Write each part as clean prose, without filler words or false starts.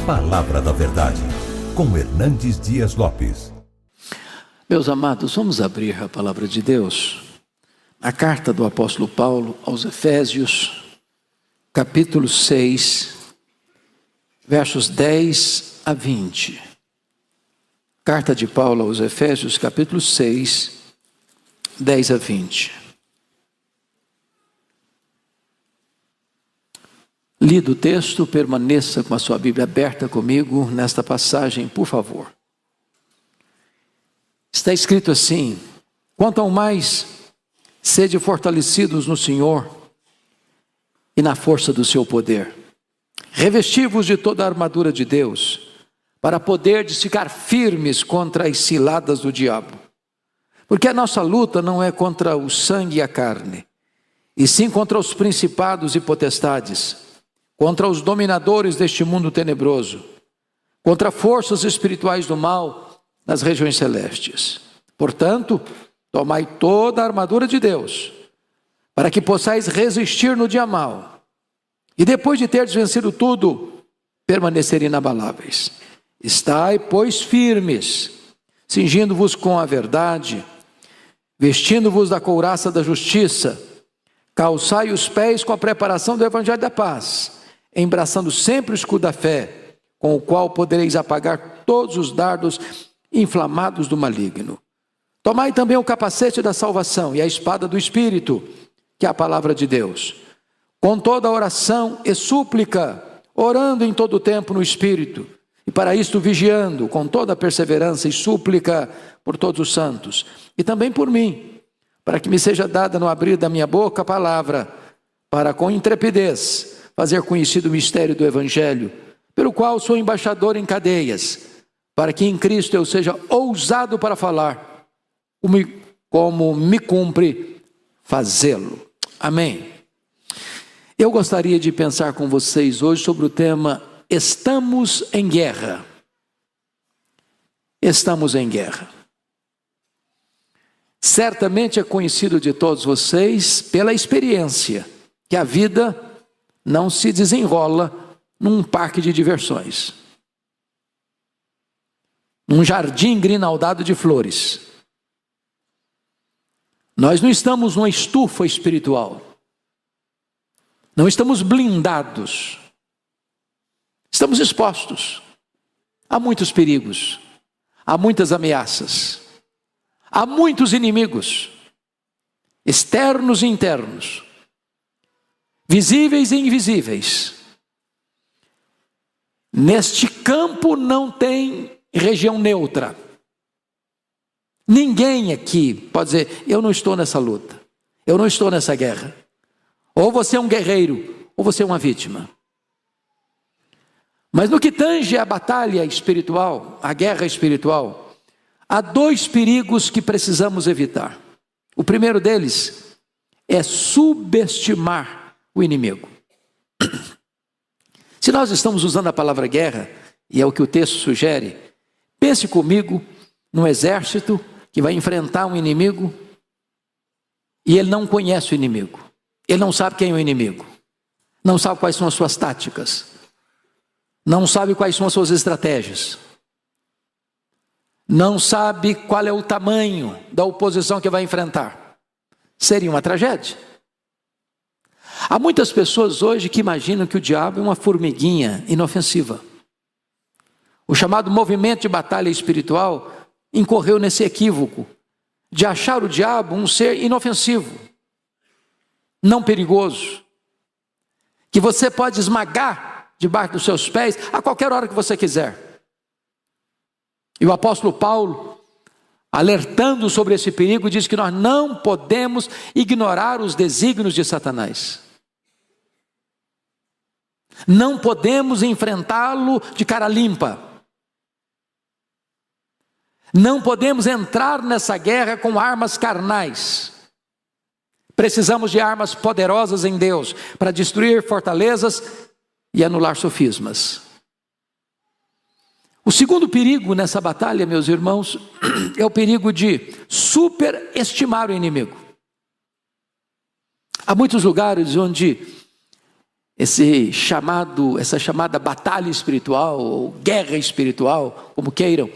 Palavra da Verdade, com Hernandes Dias Lopes. Meus amados, vamos abrir a palavra de Deus, a carta do apóstolo Paulo aos Efésios, capítulo 6, versos 10 a 20. Carta de Paulo aos Efésios, capítulo 6, 10 a 20. Lido o texto, permaneça com a sua Bíblia aberta comigo nesta passagem, por favor. Está escrito assim: quanto ao mais, sede fortalecidos no Senhor e na força do seu poder. Revesti-vos de toda a armadura de Deus, para poderdes ficar firmes contra as ciladas do diabo. Porque a nossa luta não é contra o sangue e a carne, e sim contra os principados e potestades, contra os dominadores deste mundo tenebroso, contra forças espirituais do mal nas regiões celestes. Portanto, tomai toda a armadura de Deus, para que possais resistir no dia mau, e depois de teres vencido tudo, permanecer inabaláveis. Estai, pois, firmes, cingindo-vos com a verdade, vestindo-vos da couraça da justiça, calçai os pés com a preparação do evangelho da paz, embraçando sempre o escudo da fé, com o qual podereis apagar todos os dardos inflamados do maligno. Tomai também o capacete da salvação e a espada do Espírito, que é a palavra de Deus, com toda a oração e súplica, orando em todo o tempo no Espírito, e para isto vigiando com toda a perseverança e súplica por todos os santos, e também por mim, para que me seja dada no abrir da minha boca a palavra, para com intrepidez fazer conhecido o mistério do Evangelho, pelo qual sou embaixador em cadeias, para que em Cristo eu seja ousado para falar, como me cumpre fazê-lo. Amém. Eu gostaria de pensar com vocês hoje sobre o tema Estamos em Guerra. Estamos em guerra. Certamente é conhecido de todos vocês pela experiência que a vida não se desenrola num parque de diversões, num jardim grinaldado de flores. Nós não estamos numa estufa espiritual, não estamos blindados, estamos expostos a muitos perigos, a muitas ameaças, a muitos inimigos, externos e internos, visíveis e invisíveis. Neste campo não tem região neutra. Ninguém aqui pode dizer, eu não estou nessa luta, eu não estou nessa guerra. Ou você é um guerreiro, ou você é uma vítima. Mas no que tange a batalha espiritual, a guerra espiritual, há dois perigos que precisamos evitar. O primeiro deles é subestimar o inimigo. Se nós estamos usando a palavra guerra, e é o que o texto sugere, pense comigo num exército que vai enfrentar um inimigo e ele não conhece o inimigo, ele não sabe quem é o inimigo, não sabe quais são as suas táticas, não sabe quais são as suas estratégias, não sabe qual é o tamanho da oposição que vai enfrentar. Seria uma tragédia. Há muitas pessoas hoje que imaginam que o diabo é uma formiguinha inofensiva. O chamado movimento de batalha espiritual incorreu nesse equívoco de achar o diabo um ser inofensivo, não perigoso, que você pode esmagar debaixo dos seus pés a qualquer hora que você quiser. E o apóstolo Paulo, alertando sobre esse perigo, diz que nós não podemos ignorar os desígnios de Satanás. Não podemos enfrentá-lo de cara limpa. Não podemos entrar nessa guerra com armas carnais. Precisamos de armas poderosas em Deus para destruir fortalezas e anular sofismas. O segundo perigo nessa batalha, meus irmãos, é o perigo de superestimar o inimigo. Há muitos lugares onde essa chamada batalha espiritual, ou guerra espiritual, como queiram,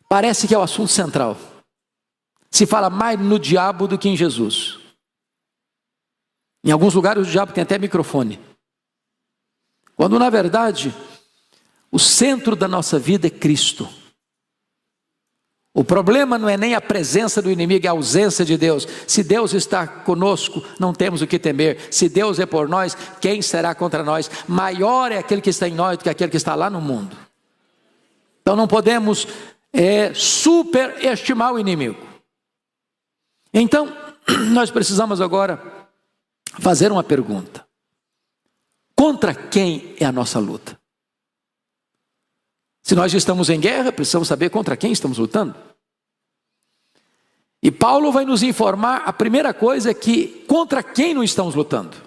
parece que é o assunto central. Se fala mais no diabo do que em Jesus. Em alguns lugares o diabo tem até microfone. Quando na verdade, o centro da nossa vida é Cristo. O problema não é nem a presença do inimigo, é a ausência de Deus. Se Deus está conosco, não temos o que temer. Se Deus é por nós, quem será contra nós? Maior é aquele que está em nós do que aquele que está lá no mundo. Então não podemos superestimar o inimigo. Então, nós precisamos agora fazer uma pergunta. Contra quem é a nossa luta? Se nós estamos em guerra, precisamos saber contra quem estamos lutando. E Paulo vai nos informar, a primeira coisa é que contra quem não estamos lutando.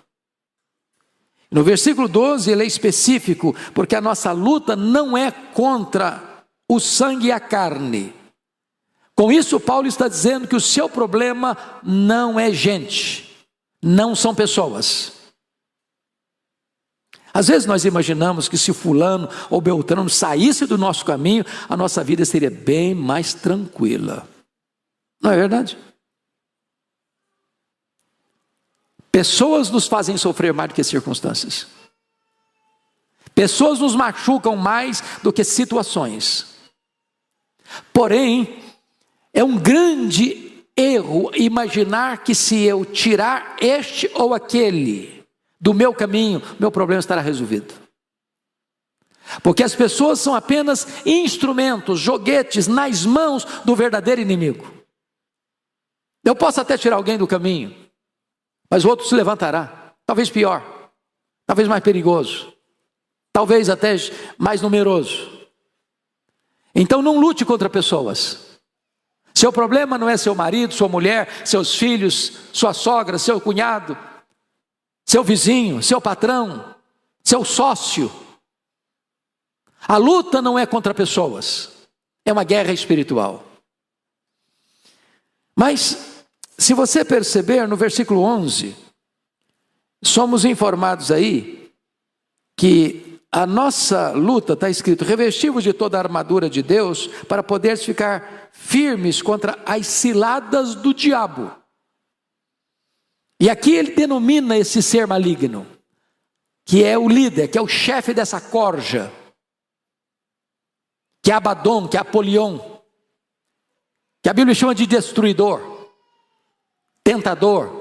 No versículo 12 ele é específico, porque a nossa luta não é contra o sangue e a carne. Com isso Paulo está dizendo que o seu problema não é gente, não são pessoas. Às vezes nós imaginamos que se fulano ou beltrano saísse do nosso caminho, a nossa vida seria bem mais tranquila. Não é verdade? Pessoas nos fazem sofrer mais do que circunstâncias. Pessoas nos machucam mais do que situações. Porém, é um grande erro imaginar que se eu tirar este ou aquele do meu caminho, meu problema estará resolvido. Porque as pessoas são apenas instrumentos, joguetes nas mãos do verdadeiro inimigo. Eu posso até tirar alguém do caminho, mas o outro se levantará, talvez pior, talvez mais perigoso, talvez até mais numeroso. Então não lute contra pessoas. Seu problema não é seu marido, sua mulher, seus filhos, sua sogra, seu cunhado, seu vizinho, seu patrão, seu sócio. A luta não é contra pessoas, é uma guerra espiritual. Mas, se você perceber no versículo 11, somos informados aí que a nossa luta, está escrito, revestivos de toda a armadura de Deus, para poder ficar firmes contra as ciladas do diabo. E aqui ele denomina esse ser maligno, que é o líder, que é o chefe dessa corja, que é Abaddon, que é Apolion, que a Bíblia chama de destruidor, tentador.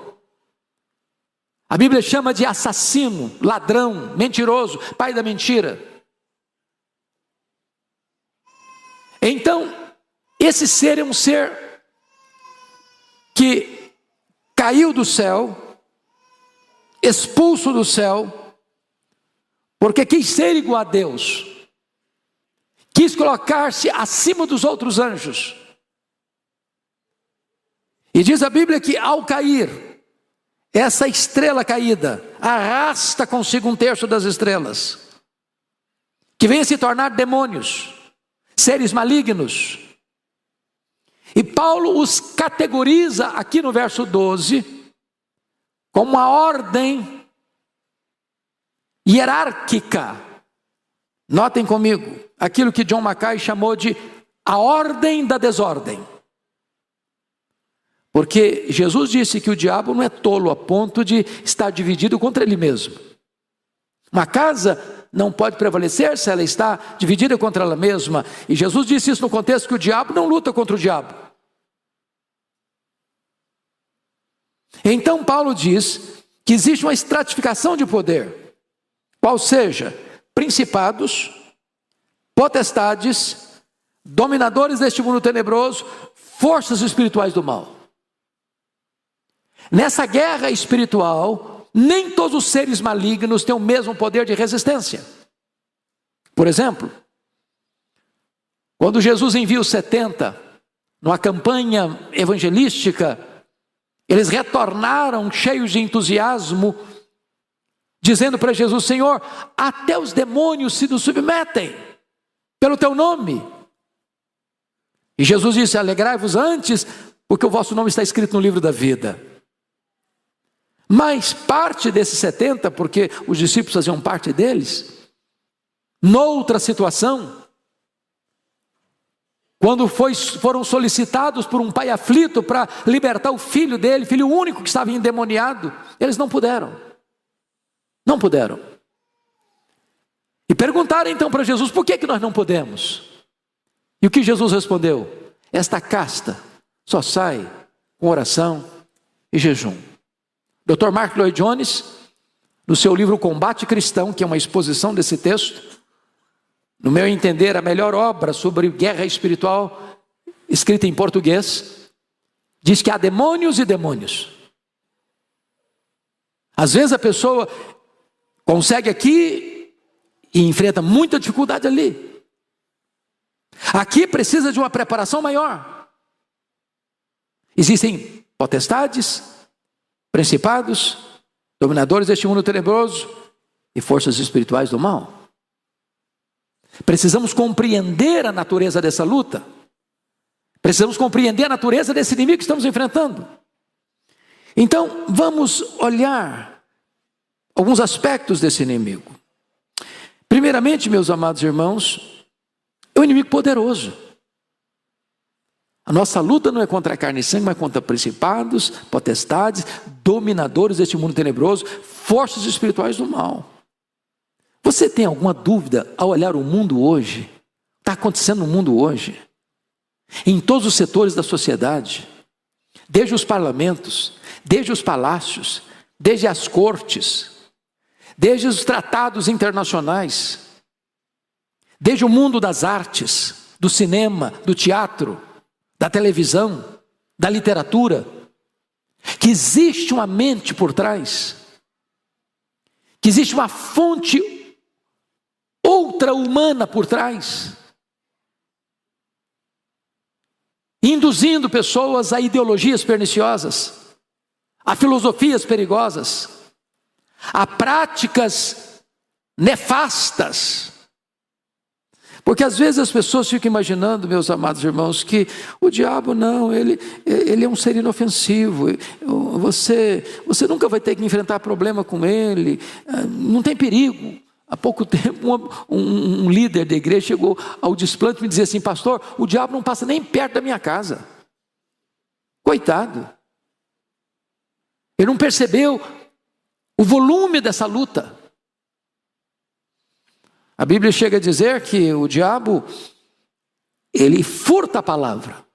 A Bíblia chama de assassino, ladrão, mentiroso, pai da mentira. Então, esse ser é um ser que caiu do céu, expulso do céu, porque quis ser igual a Deus, quis colocar-se acima dos outros anjos. E diz a Bíblia que ao cair, essa estrela caída arrasta consigo um terço das estrelas, que vem a se tornar demônios, seres malignos. E Paulo os categoriza aqui no verso 12, como uma ordem hierárquica. Notem comigo, aquilo que John Mackay chamou de a ordem da desordem. Porque Jesus disse que o diabo não é tolo a ponto de estar dividido contra ele mesmo. Uma casa não pode prevalecer se ela está dividida contra ela mesma. E Jesus disse isso no contexto que o diabo não luta contra o diabo. Então Paulo diz que existe uma estratificação de poder, qual seja, principados, potestades, dominadores deste mundo tenebroso, forças espirituais do mal. Nessa guerra espiritual, nem todos os seres malignos têm o mesmo poder de resistência. Por exemplo, quando Jesus envia os 70, numa campanha evangelística, eles retornaram cheios de entusiasmo, dizendo para Jesus: Senhor, até os demônios se nos submetem pelo teu nome. E Jesus disse: alegrai-vos antes, porque o vosso nome está escrito no livro da vida. Mas parte desses 70, porque os discípulos faziam parte deles, noutra situação, quando foram solicitados por um pai aflito para libertar o filho dele, filho único que estava endemoniado, eles não puderam. Não puderam. E perguntaram então para Jesus, por que nós não podemos? E o que Jesus respondeu? Esta casta só sai com oração e jejum. Dr. Mark Lloyd Jones, no seu livro Combate Cristão, que é uma exposição desse texto, no meu entender, a melhor obra sobre guerra espiritual escrita em português, diz que há demônios e demônios. Às vezes a pessoa consegue aqui e enfrenta muita dificuldade ali. Aqui precisa de uma preparação maior. Existem potestades, principados, dominadores deste mundo tenebroso e forças espirituais do mal. Precisamos compreender a natureza dessa luta. Precisamos compreender a natureza desse inimigo que estamos enfrentando. Então, vamos olhar alguns aspectos desse inimigo. Primeiramente, meus amados irmãos, é um inimigo poderoso. A nossa luta não é contra a carne e sangue, mas contra principados, potestades, dominadores deste mundo tenebroso, forças espirituais do mal. Você tem alguma dúvida ao olhar o mundo hoje? O que está acontecendo no mundo hoje? Em todos os setores da sociedade, desde os parlamentos, desde os palácios, desde as cortes, desde os tratados internacionais, desde o mundo das artes, do cinema, do teatro, da televisão, da literatura, que existe uma mente por trás, que existe uma fonte outra humana por trás, induzindo pessoas a ideologias perniciosas, a filosofias perigosas, a práticas nefastas. Porque às vezes as pessoas ficam imaginando, meus amados irmãos, que o diabo não, ele é um ser inofensivo, você nunca vai ter que enfrentar problema com ele, não tem perigo. Há pouco tempo um líder da igreja chegou ao desplante e me dizia assim: pastor, o diabo não passa nem perto da minha casa. Coitado. Ele não percebeu o volume dessa luta. A Bíblia chega a dizer que o diabo, ele furta a palavra.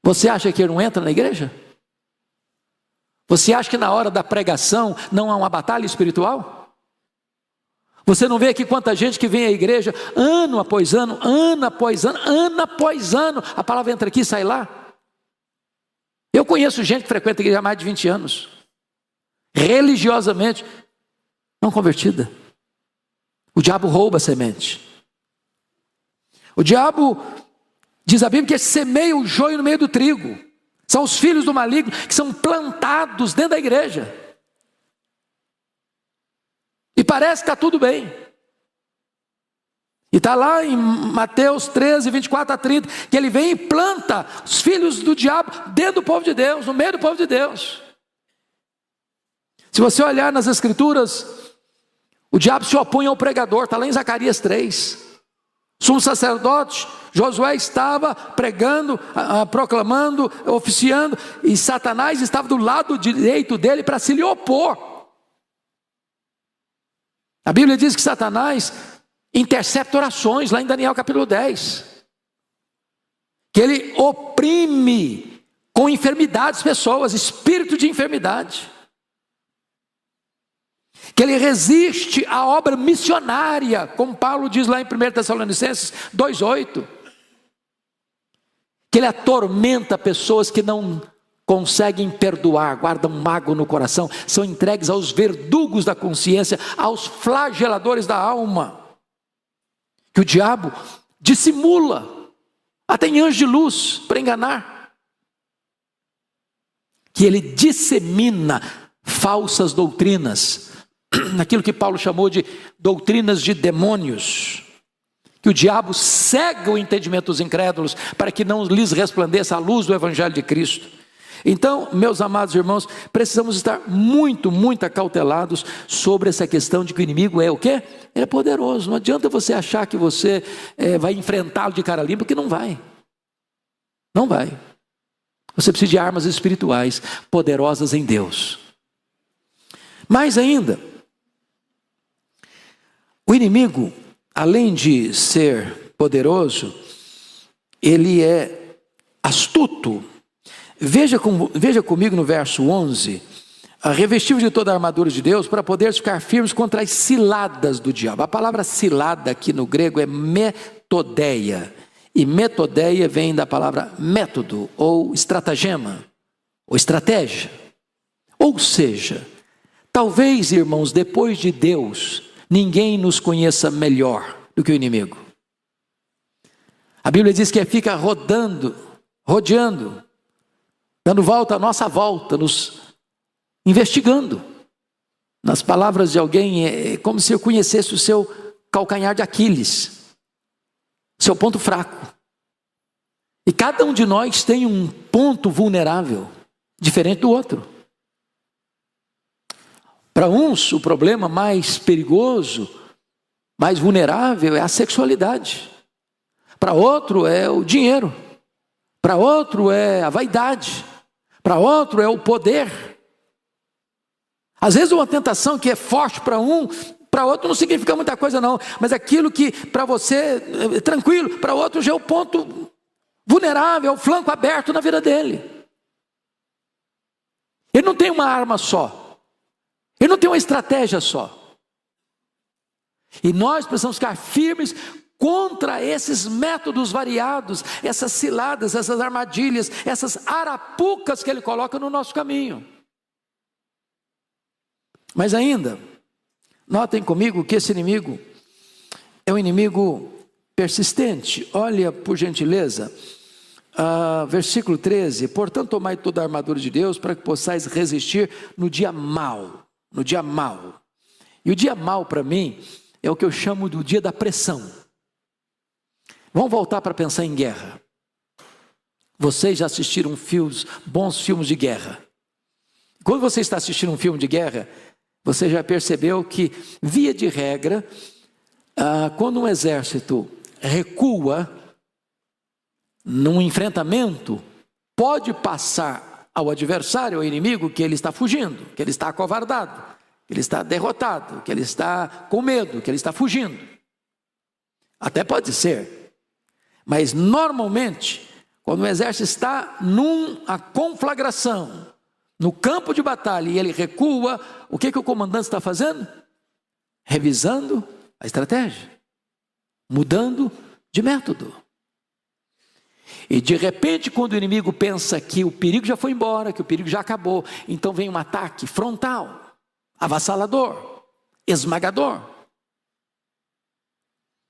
Você acha que ele não entra na igreja? Você acha que na hora da pregação não há uma batalha espiritual? Você não vê aqui quanta gente que vem à igreja ano após ano, ano após ano, ano após ano, a palavra entra aqui e sai lá? Eu conheço gente que frequenta a igreja há mais de 20 anos, religiosamente, não convertida. O diabo rouba a semente. O diabo, diz a Bíblia, que semeia o joio no meio do trigo. São os filhos do maligno que são plantados dentro da igreja. E parece que está tudo bem. E está lá em Mateus 13, 24 a 30, que ele vem e planta os filhos do diabo dentro do povo de Deus, no meio do povo de Deus. Se você olhar nas escrituras, o diabo se opõe ao pregador, está lá em Zacarias 3. Sumo sacerdote, Josué estava pregando, proclamando, oficiando, e Satanás estava do lado direito dele para se lhe opor. A Bíblia diz que Satanás intercepta orações, lá em Daniel capítulo 10. Que ele oprime com enfermidades pessoas, espírito de enfermidade. Que ele resiste à obra missionária, como Paulo diz lá em 1 Tessalonicenses 2,8. Que ele atormenta pessoas que não conseguem perdoar, guardam mágoa no coração, são entregues aos verdugos da consciência, aos flageladores da alma. Que o diabo dissimula, até em anjo de luz, para enganar. Que ele dissemina falsas doutrinas, naquilo que Paulo chamou de doutrinas de demônios, que o diabo cega o entendimento dos incrédulos, para que não lhes resplandeça a luz do Evangelho de Cristo. Então, meus amados irmãos, precisamos estar muito acautelados sobre essa questão de que o inimigo é o quê? Ele é poderoso. Não adianta você achar que você vai enfrentá-lo de cara limpa, porque não vai. Não vai. Você precisa de armas espirituais poderosas em Deus. Mais ainda, o inimigo, além de ser poderoso, ele é astuto. Veja comigo no verso 11, revestivos de toda a armadura de Deus, para poder ficar firmes contra as ciladas do diabo. A palavra cilada aqui no grego é metodeia, e metodeia vem da palavra método, ou estratagema, ou estratégia. Ou seja, talvez, irmãos, depois de Deus, ninguém nos conheça melhor do que o inimigo. A Bíblia diz que fica rodeando, dando volta à nossa volta, nos investigando. Nas palavras de alguém, é como se eu conhecesse o seu calcanhar de Aquiles, seu ponto fraco. E cada um de nós tem um ponto vulnerável, diferente do outro. Para uns, o problema mais perigoso, mais vulnerável é a sexualidade. Para outro é o dinheiro. Para outro é a vaidade. Para outro é o poder. Às vezes uma tentação que é forte para um, para outro não significa muita coisa não. Mas aquilo que para você é tranquilo, para outro já é o ponto vulnerável, é o flanco aberto na vida dele. Ele não tem uma arma só. Ele não tem uma estratégia só. E nós precisamos ficar firmes contra esses métodos variados, essas ciladas, essas armadilhas, essas arapucas que ele coloca no nosso caminho. Mas ainda, notem comigo que esse inimigo é um inimigo persistente. Olha, por gentileza, versículo 13: portanto, tomai toda a armadura de Deus, para que possais resistir no dia mau. No dia mau. E o dia mau, para mim, é o que eu chamo do dia da pressão. Vamos voltar para pensar em guerra. Vocês já assistiram bons filmes de guerra. Quando você está assistindo um filme de guerra, você já percebeu que, via de regra, quando um exército recua num enfrentamento, pode passar ao adversário, ao inimigo, que ele está fugindo, que ele está acovardado, que ele está derrotado, que ele está com medo, que ele está fugindo. Até pode ser. Mas normalmente, quando o exército está numa conflagração, no campo de batalha, e ele recua, o que o comandante está fazendo? Revisando a estratégia, mudando de método. E de repente, quando o inimigo pensa que o perigo já foi embora, que o perigo já acabou, então vem um ataque frontal, avassalador, esmagador.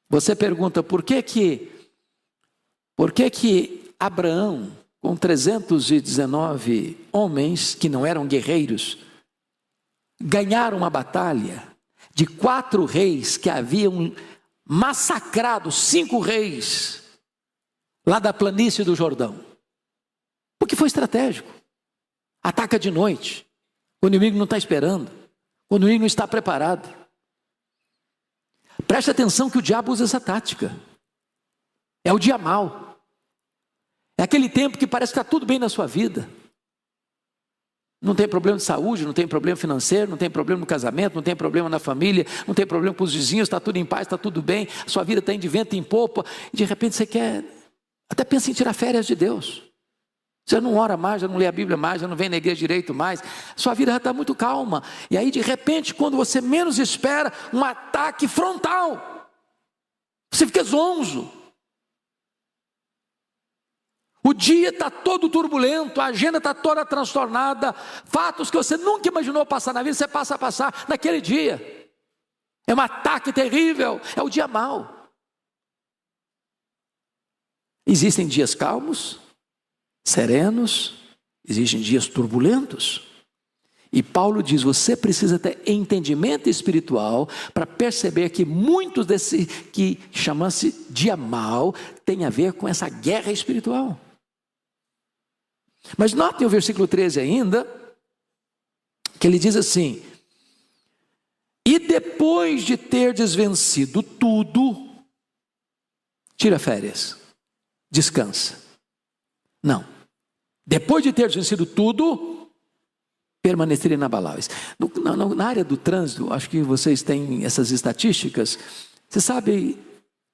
Você pergunta, por que Abraão, com 319 homens que não eram guerreiros, ganharam uma batalha de 4 reis que haviam massacrado 5 reis lá da planície do Jordão? Porque foi estratégico. Ataca de noite, quando o inimigo não está esperando, quando o inimigo não está preparado. Preste atenção que o diabo usa essa tática. É o dia mau. É aquele tempo que parece que está tudo bem na sua vida. Não tem problema de saúde, não tem problema financeiro, não tem problema no casamento, não tem problema na família, não tem problema com os vizinhos, está tudo em paz, está tudo bem, sua vida está indo de vento em popa, e de repente você até pensa em tirar férias de Deus. Você não ora mais, já não lê a Bíblia mais, já não vem na igreja direito mais, sua vida já está muito calma. E aí de repente, quando você menos espera, um ataque frontal, você fica zonzo. O dia está todo turbulento, a agenda está toda transtornada, fatos que você nunca imaginou passar na vida, você passa a passar naquele dia. É um ataque terrível, é o dia mau. Existem dias calmos, serenos, existem dias turbulentos. E Paulo diz, você precisa ter entendimento espiritual para perceber que muitos desse que chama-se dia mau tem a ver com essa guerra espiritual. Mas notem o versículo 13 ainda, que ele diz assim: e depois de terdes vencido tudo, tira férias, descansa. Não. Depois de terdes vencido tudo, permanecer inabaláveis. Na área do trânsito, acho que vocês têm essas estatísticas. Você sabe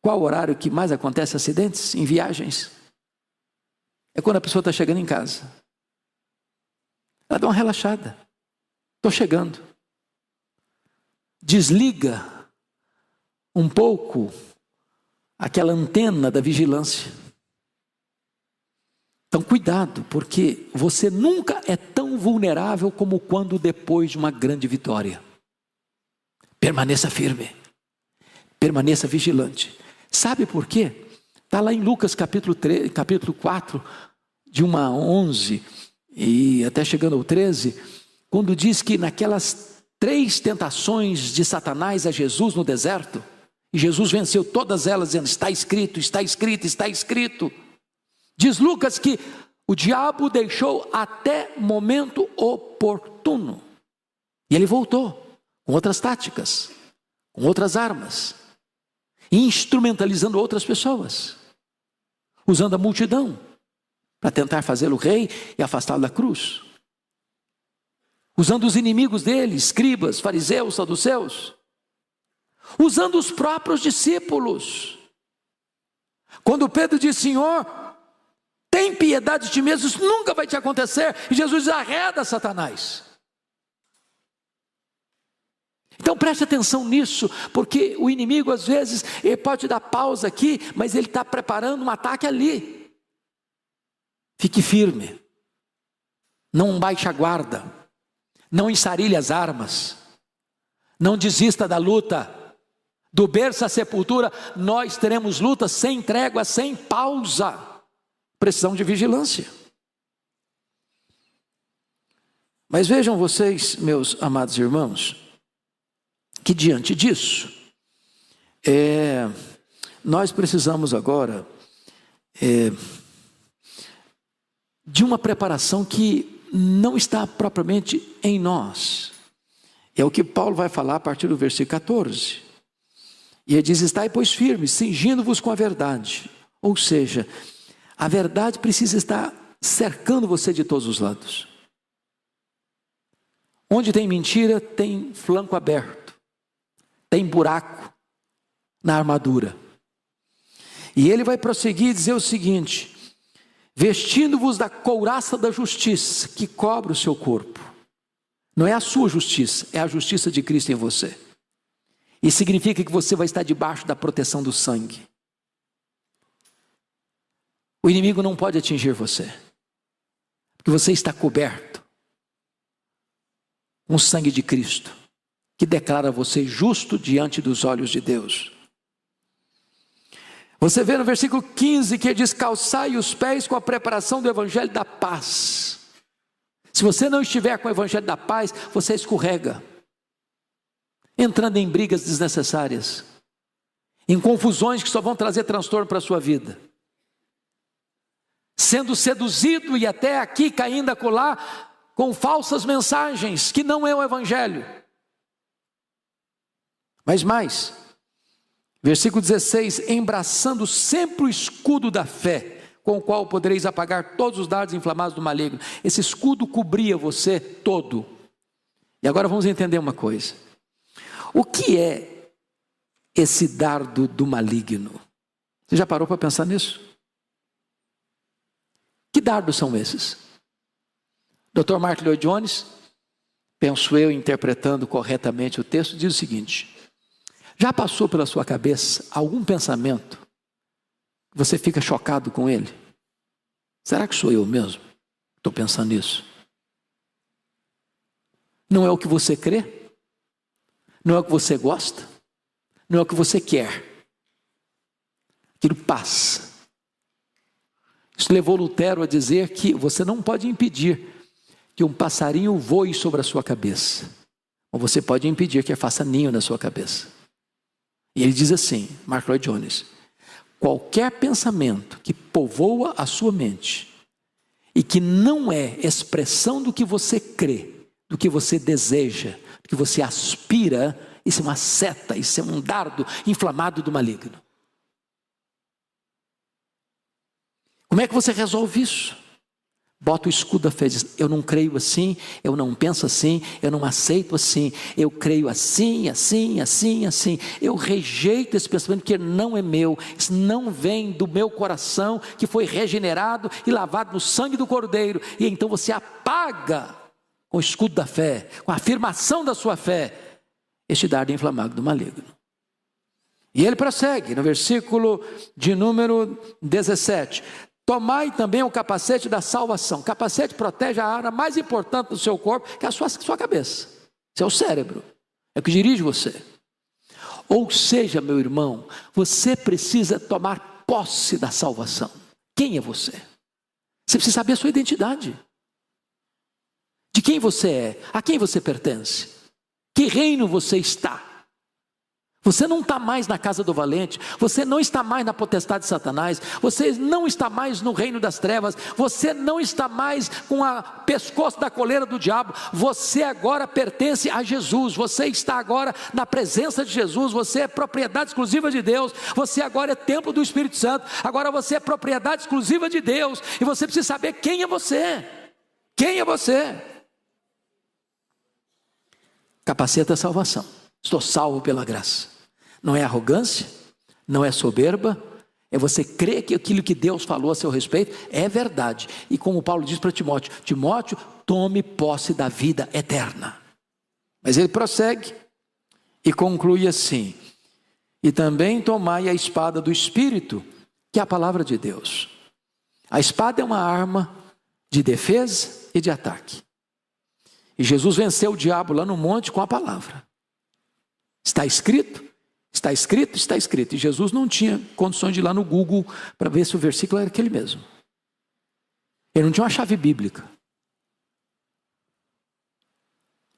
qual horário que mais acontece acidentes em viagens? É quando a pessoa está chegando em casa. Ela dá uma relaxada. Estou chegando. Desliga um pouco aquela antena da vigilância. Então cuidado, porque você nunca é tão vulnerável como quando depois de uma grande vitória. Permaneça firme. Permaneça vigilante. Sabe por quê? Está lá em Lucas capítulo 4, de 1 a 11, e até chegando ao 13, quando diz que naquelas 3 tentações de Satanás a Jesus no deserto, e Jesus venceu todas elas, dizendo: está escrito, está escrito, está escrito. Diz Lucas que o diabo deixou até momento oportuno, e ele voltou com outras táticas, com outras armas, instrumentalizando outras pessoas, usando a multidão para tentar fazê-lo rei e afastá-lo da cruz, usando os inimigos dele, escribas, fariseus, saduceus, usando os próprios discípulos. Quando Pedro diz: Senhor, tem piedade de ti mesmo, isso nunca vai te acontecer, e Jesus diz: arreda Satanás. Então preste atenção nisso, porque o inimigo às vezes ele pode dar pausa aqui, mas ele está preparando um ataque ali. Fique firme, não baixe a guarda, não ensarilhe as armas, não desista da luta. Do berço à sepultura nós teremos luta sem trégua, sem pausa. Precisamos de vigilância. Mas vejam vocês, meus amados irmãos, que diante disso, nós precisamos agora de uma preparação que não está propriamente em nós. É o que Paulo vai falar a partir do versículo 14. E ele diz: estai, pois, firmes, cingindo-vos com a verdade. Ou seja, a verdade precisa estar cercando você de todos os lados. Onde tem mentira, tem flanco aberto, tem buraco na armadura. E ele vai prosseguir e dizer o seguinte: vestindo-vos da couraça da justiça, que cobre o seu corpo. Não é a sua justiça, é a justiça de Cristo em você. E significa que você vai estar debaixo da proteção do sangue. O inimigo não pode atingir você, porque você está coberto com o sangue de Cristo, que declara você justo diante dos olhos de Deus. Você vê no versículo 15 que ele diz: calçai os pés com a preparação do evangelho da paz. Se você não estiver com o evangelho da paz, você escorrega, entrando em brigas desnecessárias, em confusões que só vão trazer transtorno para a sua vida, sendo seduzido e até aqui caindo acolá com falsas mensagens, que não é o evangelho. Mas mais, versículo 16: embraçando sempre o escudo da fé, com o qual podereis apagar todos os dardos inflamados do maligno. Esse escudo cobria você todo. E agora vamos entender uma coisa: o que é esse dardo do maligno? Você já parou para pensar nisso? Que dardos são esses? Dr. Martin Lloyd-Jones, penso eu, interpretando corretamente o texto, diz o seguinte: já passou pela sua cabeça algum pensamento que você fica chocado com ele? Será que sou eu mesmo? Estou pensando nisso. Não é o que você crê? Não é o que você gosta? Não é o que você quer? Aquilo passa. Isso levou Lutero a dizer que você não pode impedir que um passarinho voe sobre a sua cabeça, ou você pode impedir que ele faça ninho na sua cabeça. E ele diz assim, Martin Lloyd-Jones: qualquer pensamento que povoa a sua mente e que não é expressão do que você crê, do que você deseja, do que você aspira, isso é uma seta, isso é um dardo inflamado do maligno. Como é que você resolve isso? Bota o escudo da fé e diz: eu não creio assim, eu não penso assim, eu não aceito assim, eu creio assim, assim, assim, assim. Eu rejeito esse pensamento que não é meu, isso não vem do meu coração, que foi regenerado e lavado no sangue do Cordeiro. E então você apaga com o escudo da fé, com a afirmação da sua fé, este dardo inflamado do maligno. E ele prossegue no versículo de número 17: tomai também o capacete da salvação. O capacete protege a área mais importante do seu corpo, que é a sua cabeça, seu cérebro, é o que dirige você. Ou seja, meu irmão, você precisa tomar posse da salvação. Quem é você? Você precisa saber a sua identidade. De quem você é, a quem você pertence, que reino você está. Você não está mais na casa do valente, você não está mais na potestade de Satanás, você não está mais no reino das trevas, você não está mais com o pescoço da coleira do diabo, você agora pertence a Jesus, você está agora na presença de Jesus, você é propriedade exclusiva de Deus, você agora é templo do Espírito Santo, agora você é propriedade exclusiva de Deus, e você precisa saber quem é você. Quem é você? Capacete da salvação. Estou salvo pela graça. Não é arrogância, não é soberba, é você crer que aquilo que Deus falou a seu respeito é verdade. E como Paulo diz para Timóteo: Timóteo, tome posse da vida eterna. Mas ele prossegue e conclui assim: e também tomai a espada do Espírito, que é a palavra de Deus. A espada é uma arma de defesa e de ataque. E Jesus venceu o diabo lá no monte com a palavra. Está escrito, está escrito, está escrito. E Jesus não tinha condições de ir lá no Google para ver se o versículo era aquele mesmo. Ele não tinha uma chave bíblica.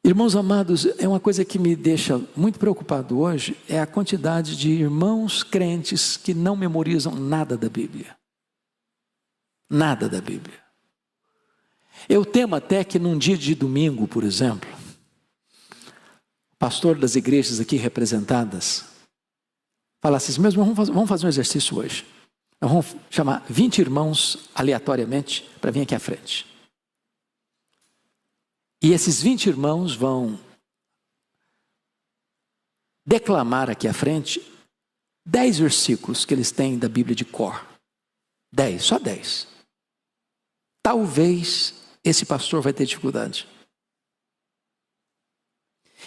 Irmãos amados, é uma coisa que me deixa muito preocupado hoje, é a quantidade de irmãos crentes que não memorizam nada da Bíblia. Nada da Bíblia. Eu temo até que num dia de domingo, por exemplo, o pastor das igrejas aqui representadas falasse assim: mesmo, vamos fazer um exercício hoje. Nós vamos chamar 20 irmãos aleatoriamente para vir aqui à frente. E esses 20 irmãos vão declamar aqui à frente 10 versículos que eles têm da Bíblia de cor. 10, só 10. Talvez esse pastor vai ter dificuldade.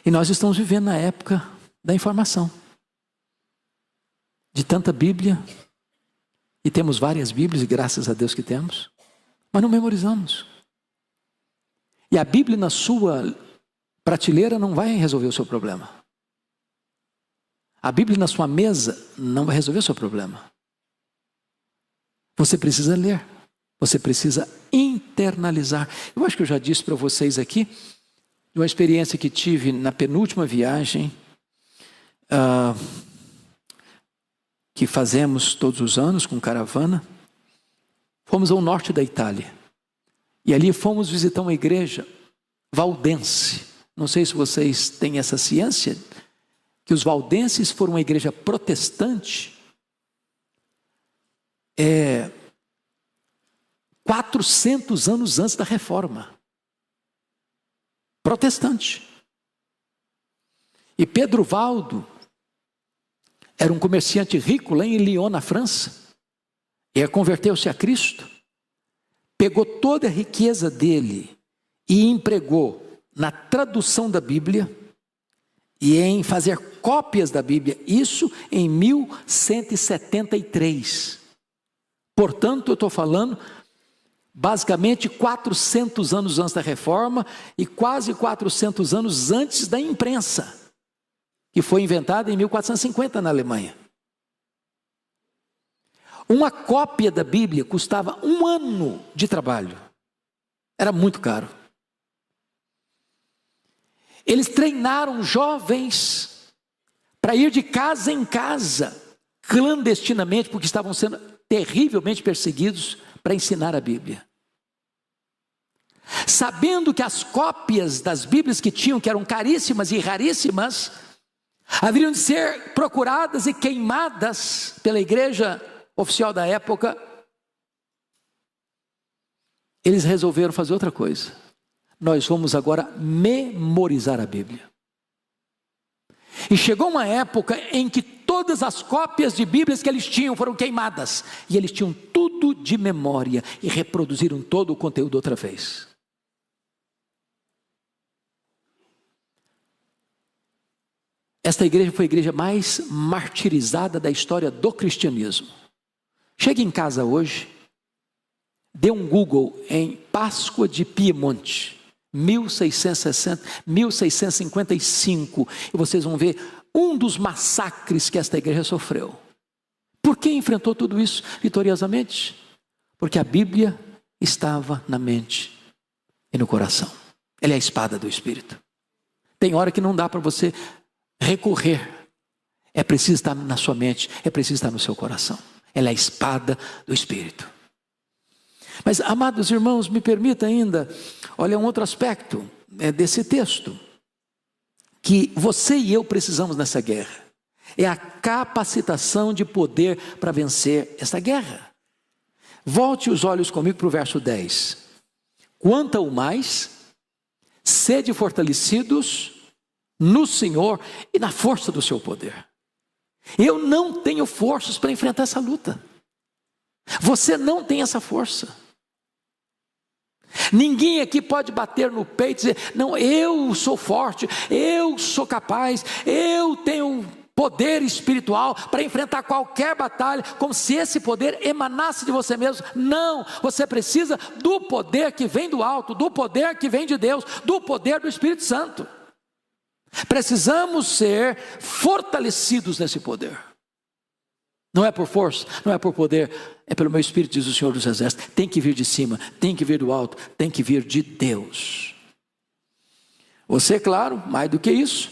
E nós estamos vivendo na época da informação. De tanta Bíblia, e temos várias Bíblias, e graças a Deus que temos, mas não memorizamos. E a Bíblia na sua prateleira não vai resolver o seu problema. A Bíblia na sua mesa não vai resolver o seu problema. Você precisa ler. Você precisa internalizar. Eu acho que eu já disse para vocês aqui, de uma experiência que tive na penúltima viagem, que fazemos todos os anos com caravana. Fomos ao norte da Itália. E ali fomos visitar uma igreja valdense. Não sei se vocês têm essa ciência, que os valdenses foram uma igreja protestante 400 anos antes da Reforma. Protestante. E Pedro Valdo era um comerciante rico lá em Lyon, na França. E converteu-se a Cristo. Pegou toda a riqueza dele e empregou na tradução da Bíblia e em fazer cópias da Bíblia. Isso em 1173. Portanto, eu estou falando basicamente 400 anos antes da Reforma e quase 400 anos antes da imprensa, que foi inventada em 1450 na Alemanha. Uma cópia da Bíblia custava 1 ano de trabalho. Era muito caro. Eles treinaram jovens para ir de casa em casa, clandestinamente, porque estavam sendo terrivelmente perseguidos, para ensinar a Bíblia. sabendo que as cópias das Bíblias que tinham, que eram caríssimas e raríssimas, haveriam de ser procuradas e queimadas pela igreja oficial da época, eles resolveram fazer outra coisa. Nós vamos agora memorizar a Bíblia. E chegou uma época em que todas as cópias de Bíblias que eles tinham foram queimadas. E eles tinham tudo de memória e reproduziram todo o conteúdo outra vez. Esta igreja foi a igreja mais martirizada da história do cristianismo. Chegue em casa hoje, dê um Google em Páscoa de Piemonte, 1655, e vocês vão ver um dos massacres que esta igreja sofreu. Por que enfrentou tudo isso vitoriosamente? Porque a Bíblia estava na mente e no coração. Ela é a espada do Espírito. Tem hora que não dá para você recorrer. É preciso estar na sua mente, é preciso estar no seu coração. Ela é a espada do Espírito. Mas, amados irmãos, me permita ainda, olha um outro aspecto desse texto, que você e eu precisamos nessa guerra. É a capacitação de poder para vencer essa guerra. Volte os olhos comigo para o verso 10. Quanto ao mais, sede fortalecidos no Senhor e na força do seu poder. Eu não tenho forças para enfrentar essa luta. Você não tem essa força. Ninguém aqui pode bater no peito e dizer, não, eu sou forte, eu sou capaz, eu tenho poder espiritual para enfrentar qualquer batalha, como se esse poder emanasse de você mesmo. Não, você precisa do poder que vem do alto, do poder que vem de Deus, do poder do Espírito Santo. Precisamos ser fortalecidos nesse poder. Não é por força, não é por poder, é pelo meu Espírito, diz o Senhor dos Exércitos. Tem que vir de cima, tem que vir do alto, tem que vir de Deus. Você, claro, mais do que isso,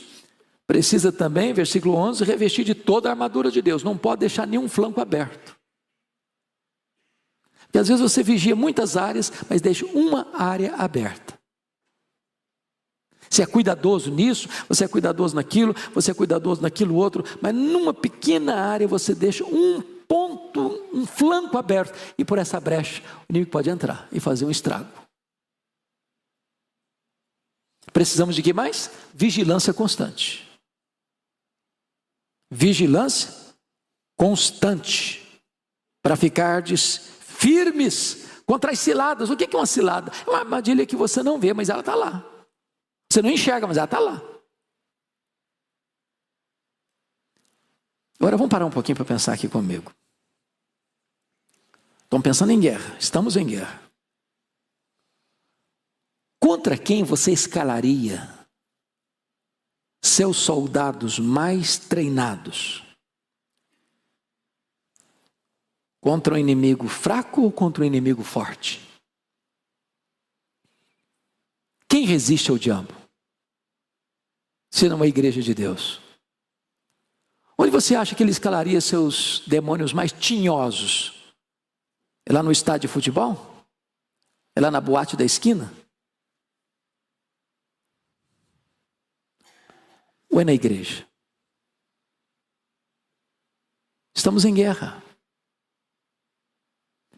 precisa também, versículo 11, revestir de toda a armadura de Deus. Não pode deixar nenhum flanco aberto. Porque às vezes você vigia muitas áreas, mas deixa uma área aberta. Você é cuidadoso nisso, você é cuidadoso naquilo, você é cuidadoso naquilo outro, mas numa pequena área você deixa um ponto, um flanco aberto, e por essa brecha o inimigo pode entrar e fazer um estrago. Precisamos de que mais? Vigilância constante. Vigilância constante, para ficardes firmes contra as ciladas. O que é uma cilada? É uma armadilha que você não vê, mas ela está lá. Você não enxerga, mas ela está lá. Agora vamos parar um pouquinho para pensar aqui comigo. Estamos pensando em guerra, estamos em guerra. Contra quem você escalaria seus soldados mais treinados? Contra um inimigo fraco ou contra um inimigo forte? Quem resiste ao diabo? Se não é a igreja de Deus. Onde você acha que ele escalaria seus demônios mais tinhosos? É lá no estádio de futebol? É lá na boate da esquina? Ou é na igreja? Estamos em guerra.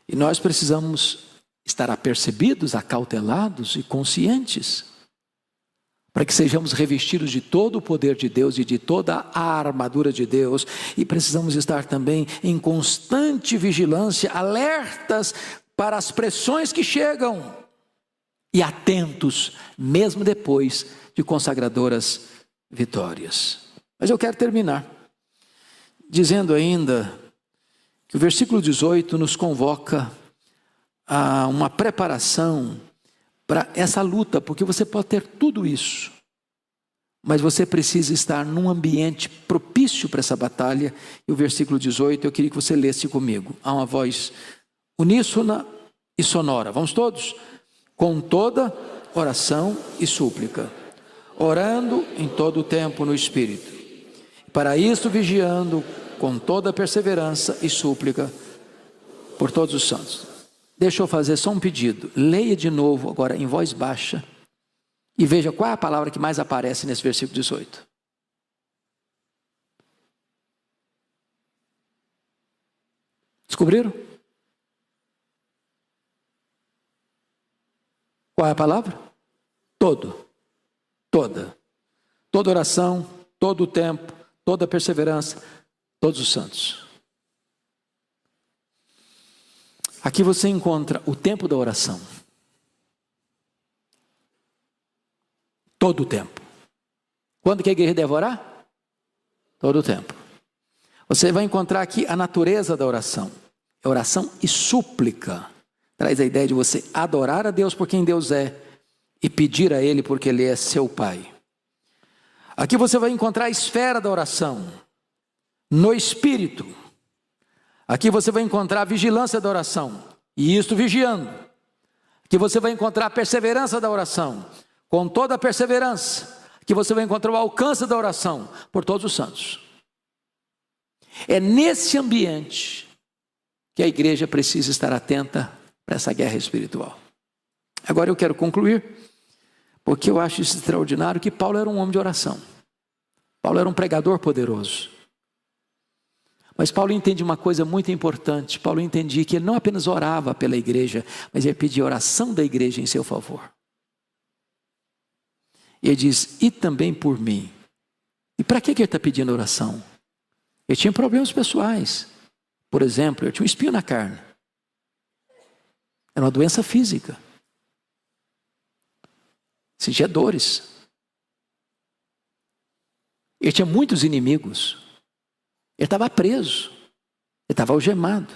E nós precisamos estar apercebidos, acautelados e conscientes, para que sejamos revestidos de todo o poder de Deus e de toda a armadura de Deus. E precisamos estar também em constante vigilância, alertas para as pressões que chegam e atentos, mesmo depois de consagradoras vitórias. Mas eu quero terminar dizendo ainda que o versículo 18 nos convoca a uma preparação para essa luta, porque você pode ter tudo isso, mas você precisa estar num ambiente propício para essa batalha. E o versículo 18, eu queria que você lesse comigo. Há uma voz uníssona e sonora. Vamos todos? Com toda oração e súplica, orando em todo o tempo no Espírito. Para isso, vigiando com toda perseverança e súplica por todos os santos. deixa eu fazer só um pedido. Leia de novo agora em voz baixa e veja qual é a palavra que mais aparece nesse versículo 18. Descobriram? Qual é a palavra? Todo. Toda. Toda oração, todo o tempo, toda perseverança, todos os santos. Aqui você encontra o tempo da oração. Todo o tempo. Quando que a igreja deve orar? Todo o tempo. Você vai encontrar aqui a natureza da oração. É oração e súplica. Traz a ideia de você adorar a Deus por quem Deus é e pedir a Ele porque Ele é seu Pai. Aqui você vai encontrar a esfera da oração, no Espírito. Aqui você vai encontrar a vigilância da oração, e isto vigiando. Aqui você vai encontrar a perseverança da oração, com toda a perseverança. Aqui você vai encontrar o alcance da oração, por todos os santos. É nesse ambiente que a igreja precisa estar atenta para essa guerra espiritual. Agora eu quero concluir, porque eu acho isso extraordinário, que Paulo era um homem de oração. Paulo era um pregador poderoso. Mas Paulo entende uma coisa muito importante. Paulo entendia que ele não apenas orava pela igreja, mas ele pedia oração da igreja em seu favor. E ele diz, e também por mim. E para que ele está pedindo oração? Ele tinha problemas pessoais. Por exemplo, ele tinha um espinho na carne. Era uma doença física. Sentia dores. Ele tinha muitos inimigos. Ele estava preso. Ele estava algemado.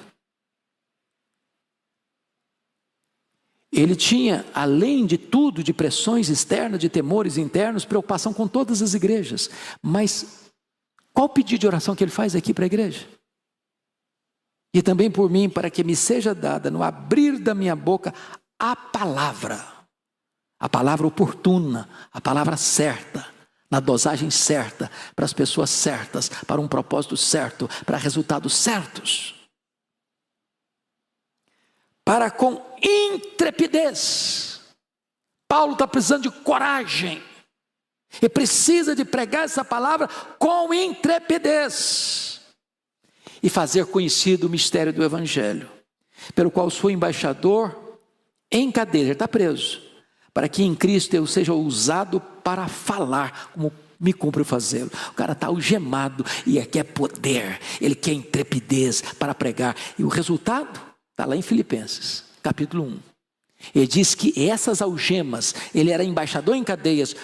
Ele tinha, além de tudo, de pressões externas, de temores internos, preocupação com todas as igrejas. Mas qual o pedido de oração que ele faz aqui para a igreja? E também por mim, para que me seja dada, no abrir da minha boca, a palavra oportuna, a palavra certa, na dosagem certa, para as pessoas certas, para um propósito certo, para resultados certos. Para com intrepidez. Paulo está precisando de coragem. E precisa de pregar essa palavra com intrepidez. E fazer conhecido o mistério do Evangelho, pelo qual sou embaixador em cadeia, ele está preso, para que em Cristo eu seja usado para falar, como me cumpre fazê-lo. O cara está algemado e quer poder, ele quer intrepidez para pregar. E o resultado está lá em Filipenses, capítulo 1. Ele diz que essas algemas, ele era embaixador em cadeias,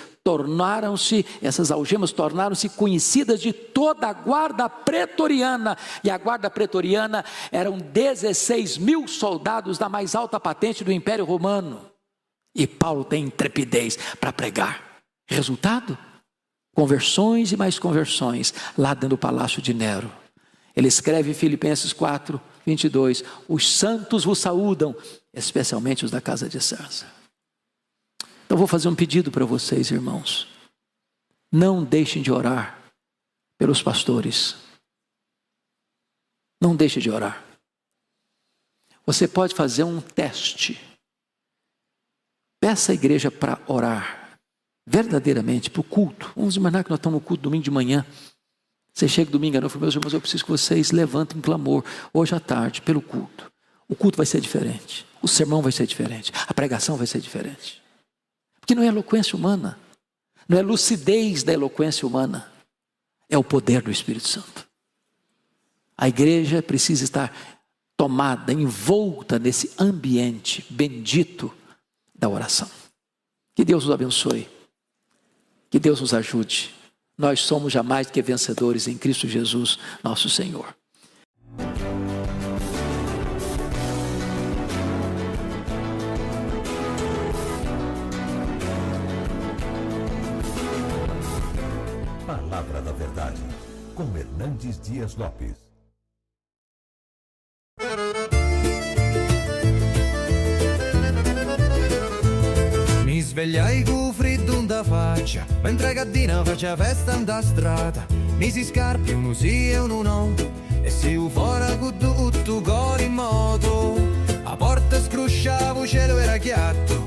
essas algemas tornaram-se conhecidas de toda a guarda pretoriana. E a guarda pretoriana eram 16 mil soldados da mais alta patente do Império Romano. E Paulo tem intrepidez para pregar. Resultado? Conversões e mais conversões lá dentro do palácio de Nero. Ele escreve em Filipenses 4, 22, os santos vos saúdam, especialmente os da casa de César. Então vou fazer um pedido para vocês, irmãos. Não deixem de orar pelos pastores. Não deixem de orar. Você pode fazer um teste. Peça à igreja para orar verdadeiramente para o culto. Vamos imaginar que nós estamos no culto domingo de manhã. Você chega domingo à noite e fala, meus irmãos, eu preciso que vocês levantem um clamor hoje à tarde pelo culto. O culto vai ser diferente. O sermão vai ser diferente. A pregação vai ser diferente. Porque não é eloquência humana. Não é lucidez da eloquência humana. É o poder do Espírito Santo. A igreja precisa estar tomada, envolta nesse ambiente bendito da oração. Que Deus nos abençoe. Que Deus nos ajude. Nós somos jamais que vencedores em Cristo Jesus, nosso Senhor. Palavra da Verdade, com Hernandes Dias Lopes. Mi svegliai con freddo da faccia, mentre Gaddina faccia festa da strada. Misi scarpe, uno sì e uno no, e si fuori con tutto cori in moto. A porta chiatto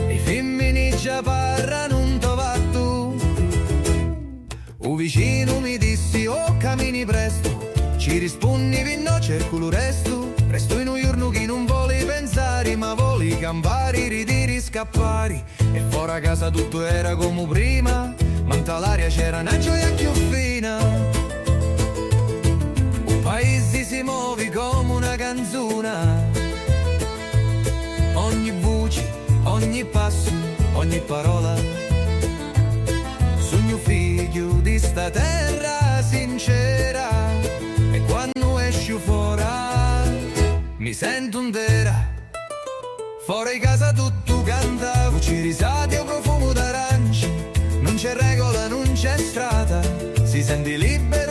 i femmini già parlano un tovatto. Un vicino mi dissi oh cammini presto, ci rispondi no cerco resto. Resto in un giorno che non voli pensare, ma voli campari, ridiri, scappari. E fuori a casa tutto era come prima, ma in l'aria c'era una gioia più fina. Un paese si muove come una canzone, ogni voce, ogni passo, ogni parola. Sogno figlio di sta terra sincera, e quando esci fuori mi sento intera. Fuori casa tutto canta, voci risate o profumo d'aranci. Non c'è regola, non c'è strada, si sente libero